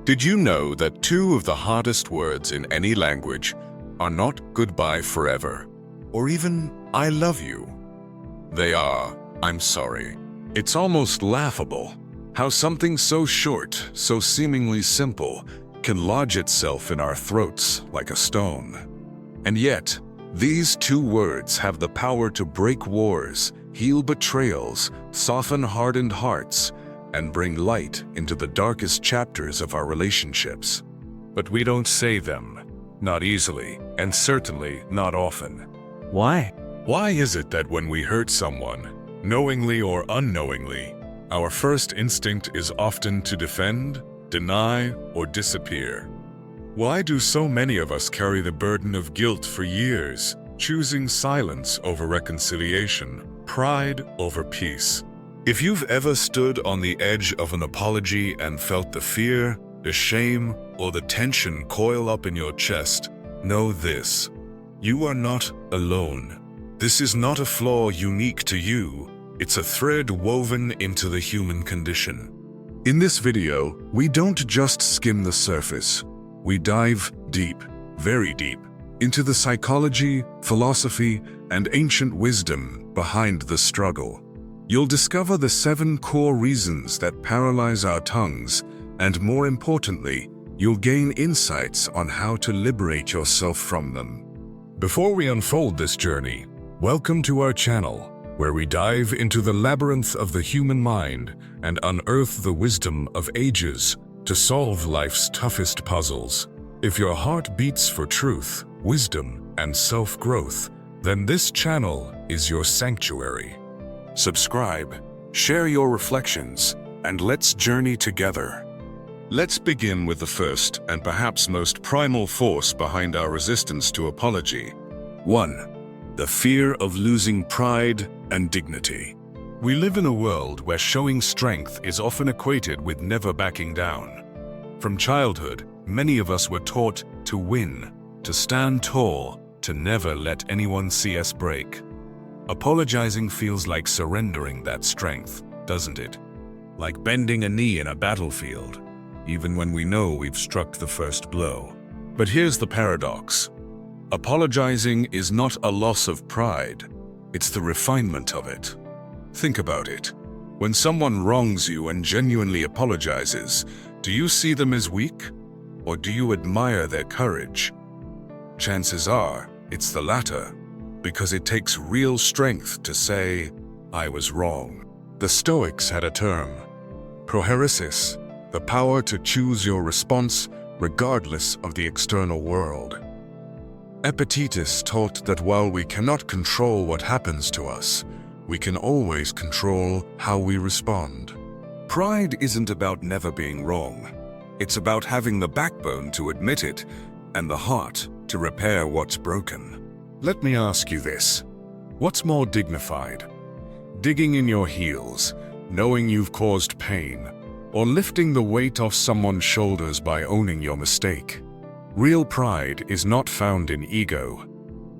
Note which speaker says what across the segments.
Speaker 1: Did you know that two of the hardest words in any language are not goodbye forever, or even I love you? They are I'm sorry. It's almost laughable how something so short, so seemingly simple, can lodge itself in our throats like a stone. And yet, these two words have the power to break wars, heal betrayals, soften hardened hearts, and bring light into the darkest chapters of our relationships. But we don't say them, not easily, and certainly not often.
Speaker 2: Why?
Speaker 1: Why is it that when we hurt someone, knowingly or unknowingly, our first instinct is often to defend, deny, or disappear? Why do so many of us carry the burden of guilt for years, choosing silence over reconciliation, pride over peace? If you've ever stood on the edge of an apology and felt the fear, the shame, or the tension coil up in your chest, know this: you are not alone. This is not a flaw unique to you. It's a thread woven into the human condition. In this video, we don't just skim the surface. We dive deep, very deep, into the psychology, philosophy, and ancient wisdom behind the struggle. You'll discover the 7 core reasons that paralyze our tongues, and more importantly, you'll gain insights on how to liberate yourself from them. Before we unfold this journey, welcome to our channel, where we dive into the labyrinth of the human mind and unearth the wisdom of ages to solve life's toughest puzzles. If your heart beats for truth, wisdom, and self-growth, then this channel is your sanctuary. Subscribe, share your reflections, and let's journey together. Let's begin with the first and perhaps most primal force behind our resistance to apology. 1. The fear of losing pride and dignity. We live in a world where showing strength is often equated with never backing down. From childhood, many of us were taught to win, to stand tall, to never let anyone see us break. Apologizing feels like surrendering that strength, doesn't it? Like bending a knee in a battlefield, even when we know we've struck the first blow. But here's the paradox. Apologizing is not a loss of pride, it's the refinement of it. Think about it. When someone wrongs you and genuinely apologizes, do you see them as weak? Or do you admire their courage? Chances are, it's the latter, because it takes real strength to say, I was wrong. The Stoics had a term, proheresis, the power to choose your response regardless of the external world. Epictetus taught that while we cannot control what happens to us, we can always control how we respond. Pride isn't about never being wrong. It's about having the backbone to admit it and the heart to repair what's broken. Let me ask you this. What's more dignified? Digging in your heels, knowing you've caused pain, or lifting the weight off someone's shoulders by owning your mistake? Real pride is not found in ego.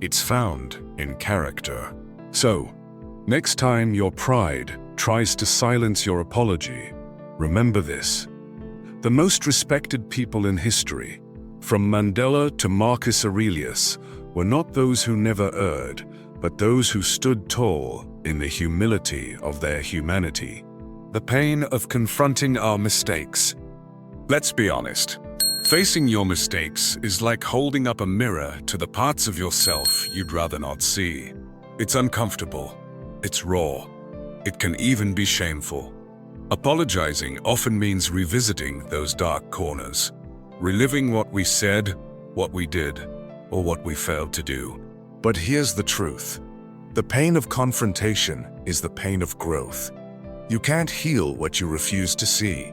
Speaker 1: It's found in character. So, next time your pride tries to silence your apology, remember this. The most respected people in history, from Mandela to Marcus Aurelius, were not those who never erred, but those who stood tall in the humility of their humanity. The pain of confronting our mistakes. Let's be honest. Facing your mistakes is like holding up a mirror to the parts of yourself you'd rather not see. It's uncomfortable. It's raw. It can even be shameful. Apologizing often means revisiting those dark corners, reliving what we said, what we did, or what we failed to do. But here's the truth. The pain of confrontation is the pain of growth. You can't heal what you refuse to see.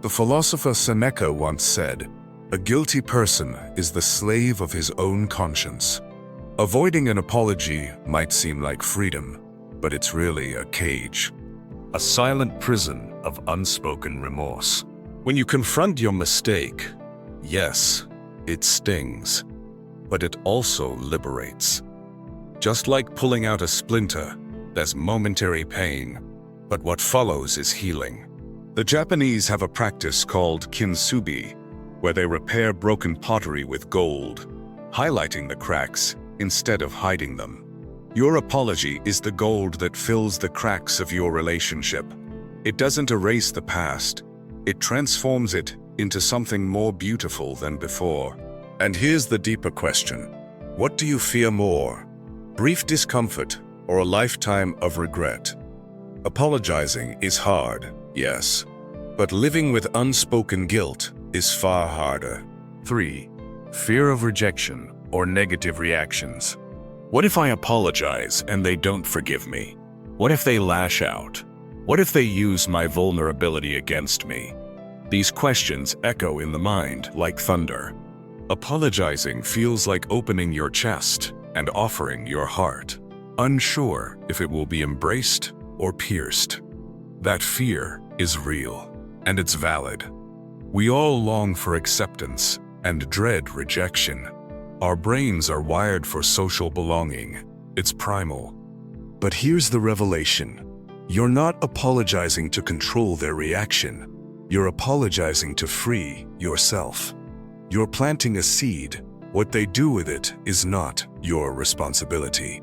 Speaker 1: The philosopher Seneca once said, "A guilty person is the slave of his own conscience." Avoiding an apology might seem like freedom, but it's really a cage. A silent prison of unspoken remorse. When you confront your mistake, yes, it stings, but it also liberates. Just like pulling out a splinter, there's momentary pain, but what follows is healing. The Japanese have a practice called kintsugi, where they repair broken pottery with gold, highlighting the cracks instead of hiding them. Your apology is the gold that fills the cracks of your relationship. It doesn't erase the past. It transforms it into something more beautiful than before. And here's the deeper question. What do you fear more? Brief discomfort or a lifetime of regret? Apologizing is hard, yes, but living with unspoken guilt is far harder. 3. Fear of rejection or negative reactions. What if I apologize and they don't forgive me? What if they lash out? What if they use my vulnerability against me? These questions echo in the mind like thunder. Apologizing feels like opening your chest and offering your heart, unsure if it will be embraced or pierced. That fear is real, and it's valid. We all long for acceptance and dread rejection. Our brains are wired for social belonging. It's primal. But here's the revelation. You're not apologizing to control their reaction. You're apologizing to free yourself. You're planting a seed. What they do with it is not your responsibility.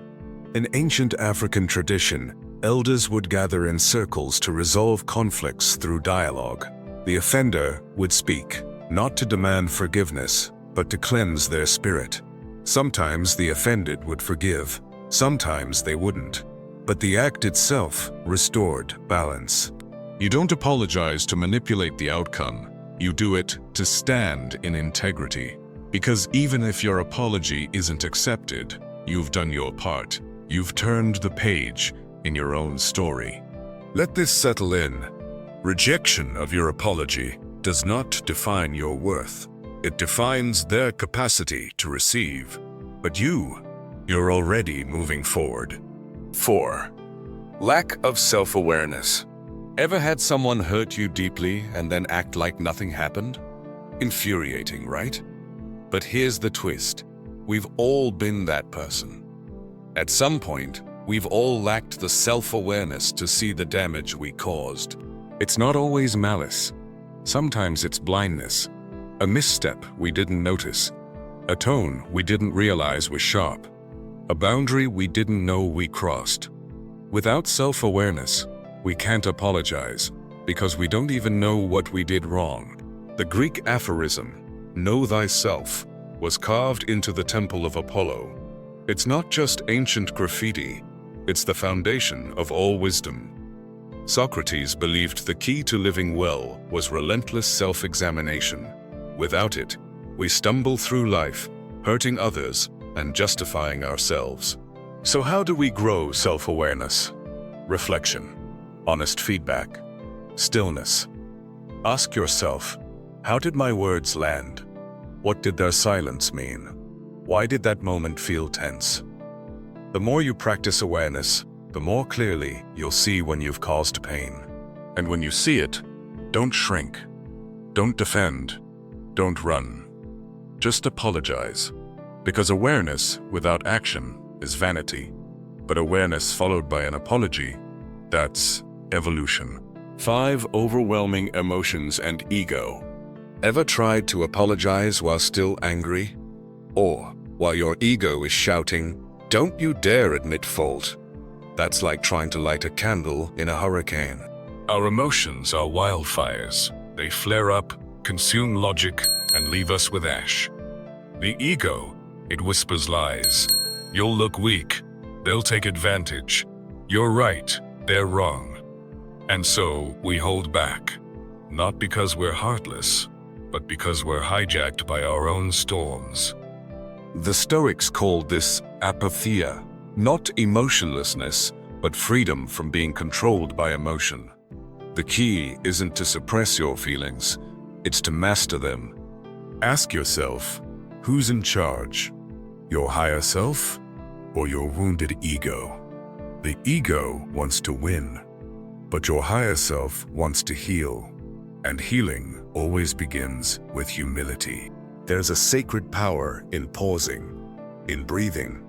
Speaker 1: In ancient African tradition, elders would gather in circles to resolve conflicts through dialogue. The offender would speak, not to demand forgiveness, but to cleanse their spirit. Sometimes the offended would forgive, sometimes they wouldn't. But the act itself restored balance. You don't apologize to manipulate the outcome. You do it to stand in integrity. Because even if your apology isn't accepted, you've done your part. You've turned the page in your own story. Let this settle in. Rejection of your apology does not define your worth. It defines their capacity to receive. But you're already moving forward. 4. Lack of self-awareness. Ever had someone hurt you deeply and then act like nothing happened? Infuriating, right? But here's the twist. We've all been that person. At some point, we've all lacked the self-awareness to see the damage we caused. It's not always malice. Sometimes it's blindness. A misstep we didn't notice. A tone we didn't realize was sharp. A boundary we didn't know we crossed. Without self-awareness, we can't apologize because we don't even know what we did wrong. The Greek aphorism, "Know thyself," was carved into the temple of Apollo. It's not just ancient graffiti, it's the foundation of all wisdom. Socrates believed the key to living well was relentless self-examination. Without it, we stumble through life, hurting others and justifying ourselves. So how do we grow self-awareness? Reflection, honest feedback, stillness. Ask yourself, how did my words land? What did their silence mean? Why did that moment feel tense? The more you practice awareness, the more clearly you'll see when you've caused pain. And when you see it, don't shrink. Don't defend. Don't run. Just apologize. Because awareness without action is vanity. But awareness followed by an apology, that's evolution. 5 overwhelming emotions and ego. Ever tried to apologize while still angry? Or while your ego is shouting, "Don't you dare admit fault." That's like trying to light a candle in a hurricane. Our emotions are wildfires. They flare up, consume logic, and leave us with ash. The ego, it whispers lies. You'll look weak. They'll take advantage. You're right. They're wrong. And so we hold back. Not because we're heartless, but because we're hijacked by our own storms. The Stoics called this apatheia, not emotionlessness, but freedom from being controlled by emotion. The key isn't to suppress your feelings, it's to master them. Ask yourself, who's in charge? Your higher self or your wounded ego? The ego wants to win, but your higher self wants to heal. And healing always begins with humility. There's a sacred power in pausing, in breathing,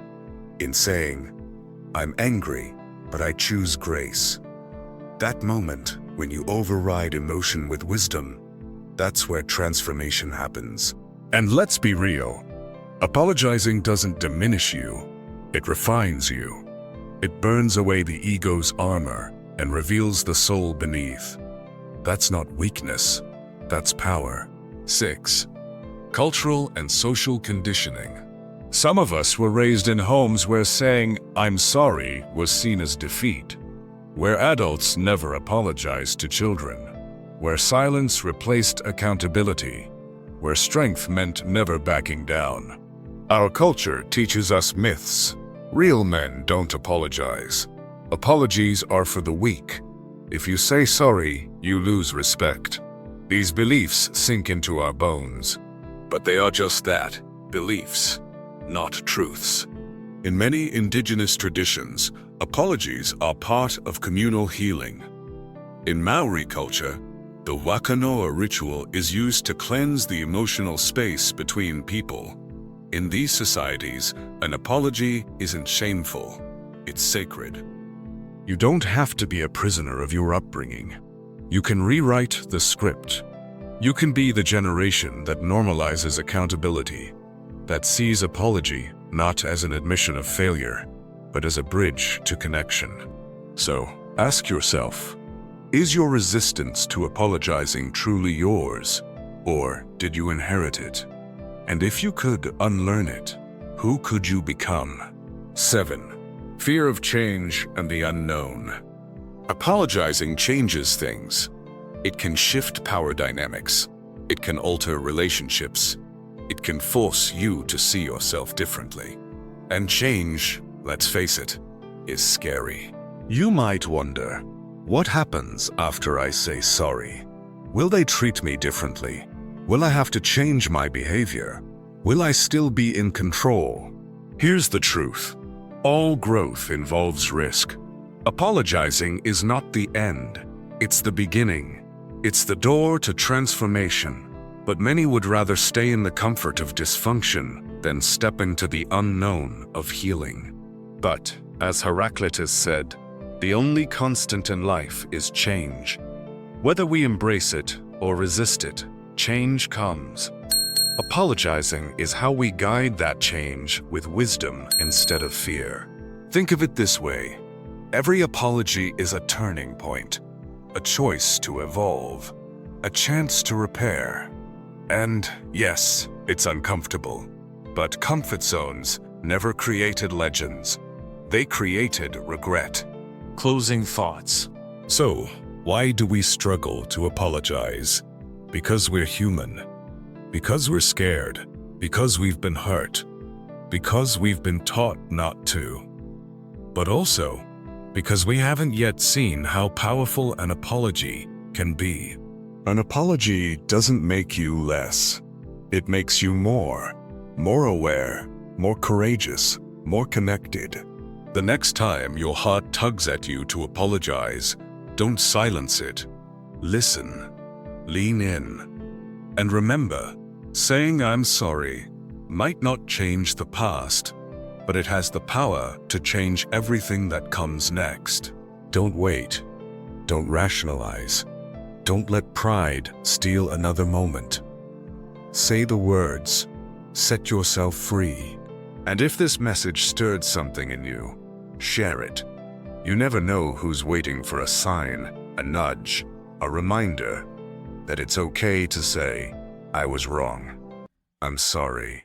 Speaker 1: in saying, "I'm angry, but I choose grace." That moment when you override emotion with wisdom, That's where transformation happens. And let's be real. Apologizing doesn't diminish you. It refines you. It burns away the ego's armor and reveals the soul beneath. That's not weakness. That's power. 6. Cultural and social conditioning. Some of us were raised in homes where saying, "I'm sorry," was seen as defeat, where adults never apologized to children, where silence replaced accountability, where strength meant never backing down. Our culture teaches us myths. Real men don't apologize. Apologies are for the weak. If you say sorry, you lose respect. These beliefs sink into our bones. But they are just that, beliefs, not truths. In many indigenous traditions, apologies are part of communal healing. In Maori culture, the Wakanoa ritual is used to cleanse the emotional space between people. In these societies, an apology isn't shameful, it's sacred. You don't have to be a prisoner of your upbringing. You can rewrite the script. You can be the generation that normalizes accountability, that sees apology not as an admission of failure, but as a bridge to connection. So, ask yourself, is your resistance to apologizing truly yours, or did you inherit it? And if you could unlearn it, who could you become? 7. Fear of change and the unknown. Apologizing changes things. It can shift power dynamics. It can alter relationships. It can force you to see yourself differently. And change, let's face it, is scary. You might wonder, what happens after I say sorry? Will they treat me differently? Will I have to change my behavior? Will I still be in control? Here's the truth. All growth involves risk. Apologizing is not the end. It's the beginning. It's the door to transformation. But many would rather stay in the comfort of dysfunction than step into the unknown of healing. But, as Heraclitus said, the only constant in life is change. Whether we embrace it or resist it, change comes. Apologizing is how we guide that change with wisdom instead of fear. Think of it this way. Every apology is a turning point, a choice to evolve, a chance to repair. And yes, it's uncomfortable, but comfort zones never created legends. They created regret. Closing thoughts. So, why do we struggle to apologize? Because we're human. Because we're scared. Because we've been hurt. Because we've been taught not to. But also, because we haven't yet seen how powerful an apology can be. An apology doesn't make you less. It makes you more aware, more courageous, more connected. The next time your heart tugs at you to apologize, don't silence it. Listen, lean in, and remember, saying "I'm sorry" might not change the past, but it has the power to change everything that comes next. Don't wait. Don't rationalize. Don't let pride steal another moment. Say the words. Set yourself free. And if this message stirred something in you, share it. You never know who's waiting for a sign, a nudge, a reminder that it's okay to say, "I was wrong. I'm sorry."